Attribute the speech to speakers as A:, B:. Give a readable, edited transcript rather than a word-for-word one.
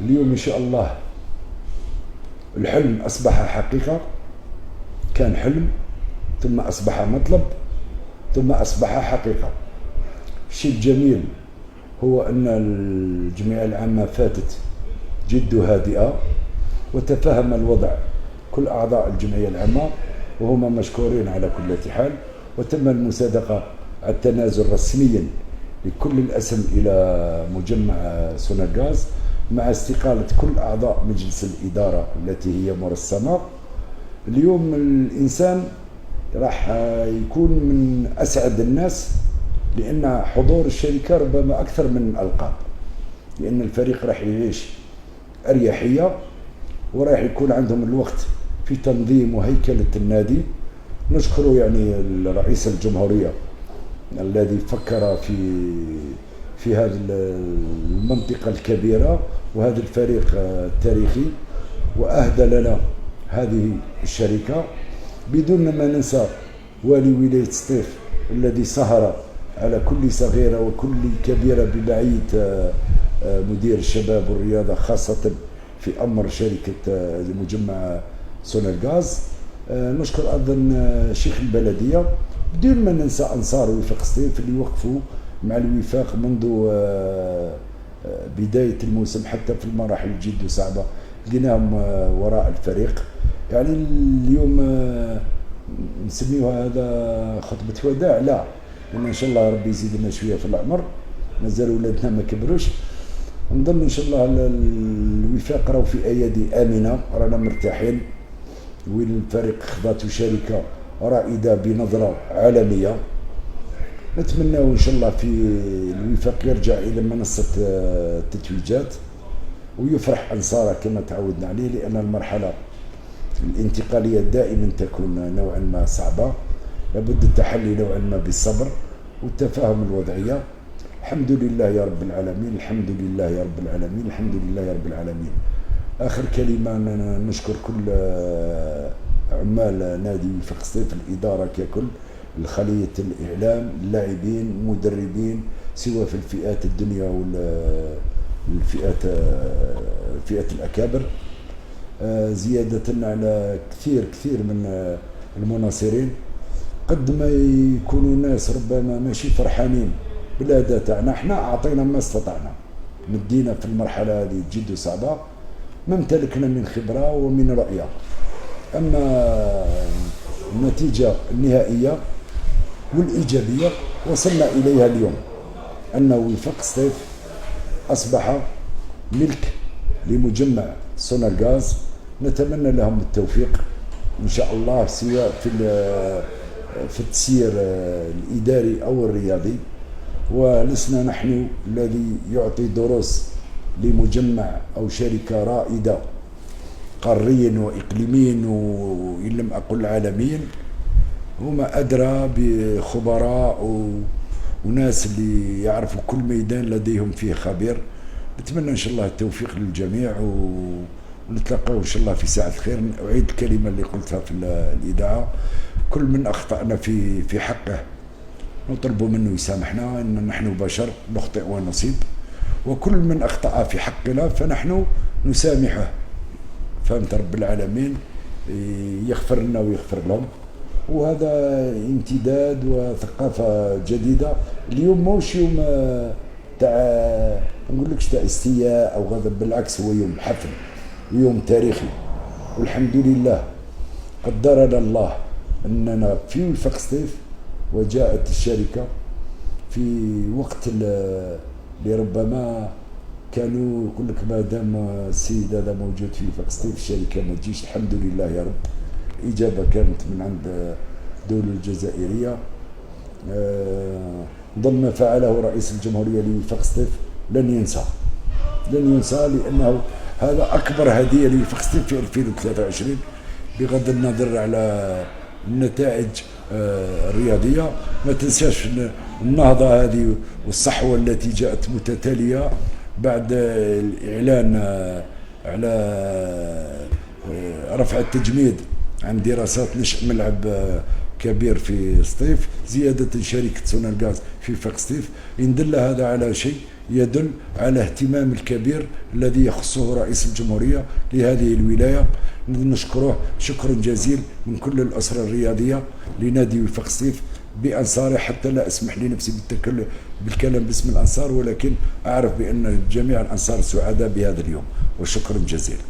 A: اليوم إن شاء الله الحلم أصبح حقيقة. كان حلم ثم أصبح مطلب ثم أصبح حقيقة. الشيء الجميل هو أن الجمعية العامة فاتت جد هادئة وتفهم الوضع كل أعضاء الجمعية العامة وهم مشكورين على كل حال، وتم المصادقة على التنازل رسميا لكل الأسهم إلى مجمع سوناغاز مع استقالة كل أعضاء مجلس الإدارة التي هي مرسمة. اليوم الإنسان راح يكون من أسعد الناس لأن حضور الشركة ربما أكثر من الألقاب، لأن الفريق راح يعيش أريحية وراح يكون عندهم الوقت في تنظيم وهيكلة النادي. نشكر يعني رئيس الجمهورية الذي فكر في هذه المنطقة الكبيرة وهذا الفريق التاريخي وأهدى لنا هذه الشركة، بدون ما ننسى والي ولاية سطيف الذي سهر على كل صغيرة وكل كبيرة بمعية مدير الشباب والرياضة خاصة في أمر شركة مجمع سوناغاز. نشكر أيضا شيخ البلدية بدون ما ننسى أنصار وفاق سطيف اللي وقفوا مع الوفاق منذ بداية الموسم حتى في المراحل الجد صعبة لقيناهم وراء الفريق. يعني اليوم نسميوها هذا خطبة وداع؟ لا، لأن إن شاء الله ربي يزيدنا شوية في العمر، مازال ولادنا ما كبروش. نظن إن شاء الله الوفاق راهو في أيدي آمنة، رانا مرتاحين، وين الفريق خضاته شركة رائدة بنظرة عالمية. نتمنى إن شاء الله في الوفاق يرجع إلى منصة التتويجات ويفرح أنصاره كما تعودنا عليه، لأن المرحلة الانتقالية دائما تكون نوعا ما صعبة، لابد التحلي نوعا ما بالصبر والتفاهم الوضعية. الحمد لله يا رب العالمين، الحمد لله يا رب العالمين، الحمد لله يا رب العالمين. آخر كلمة نشكر كل عمال نادي وفاق سطيف، الإدارة ككل، الخلية الإعلام، اللاعبين، المدربين، سواء في الفئات الدنيا والفئات فئة الأكابر. زيادة على كثير من المناصرين، قد ما يكونوا ناس ربما ماشي فرحانين بالأداء تاعنا، احنا أعطينا ما استطعنا، مدينا في المرحلة هذه جد صعبة ما امتلكنا من خبرة ومن رؤية. أما النتيجة النهائية والإيجابية وصلنا إليها اليوم، أن وفاق سطيف أصبح ملك لمجمع سوناغاز. نتمنى لهم التوفيق إن شاء الله، سواء في التسيير الإداري أو الرياضي، ولسنا نحن الذي يعطي دروس لمجمع أو شركة رائدة قاريا وإقليميا وإن لم أقل عالميا. هما أدرى بخبراء وناس اللي يعرفوا كل ميدان لديهم فيه خبير. نتمنى إن شاء الله التوفيق للجميع ونتلقاو إن شاء الله في ساعة الخير. أعيد الكلمة اللي قلتها في الإذاعة، كل من أخطأنا في حقه نطلب منه يسامحنا، إن نحن بشر نخطئ ونصيب، وكل من أخطأ في حقنا فنحن نسامحه. فهمت رب العالمين يغفر لنا ويغفر لهم. وهذا امتداد وثقافة جديدة. اليوم موش يوم تاع نقولكش تاع استياء أو غضب، بالعكس هو يوم حفل ويوم تاريخي. والحمد لله قدرنا الله أننا في وفاق سطيف وجاءت الشركة في وقت اللي ربما كانوا يقول لك ما دام السيد هذا موجود في وفاق سطيف الشركة ما تجيش. الحمد لله يا رب، الإجابة كانت من عند الدولة الجزائرية. ضمن ما فعله رئيس الجمهورية لوفاق سطيف لن ينسى لأنه هذا أكبر هدية لوفاق سطيف في 2023 بغض النظر على النتائج الرياضية. ما تنساش النهضة هذه والصحوة التي جاءت متتالية بعد الإعلان على رفع التجميد عن دراسات نشأ ملعب كبير في سطيف، زيادة شركة سوناغاز في وفاق سطيف. إن دل هذا على شيء يدل على اهتمام الكبير الذي يخصه رئيس الجمهورية لهذه الولاية. نشكره شكر جزيل من كل الأسرة الرياضية لنادي وفاق سطيف بأنصاره، حتى لا أسمح لنفسي بالكلام باسم الأنصار، ولكن أعرف بأن جميع الأنصار سعداء بهذا اليوم، وشكرا جزيلا.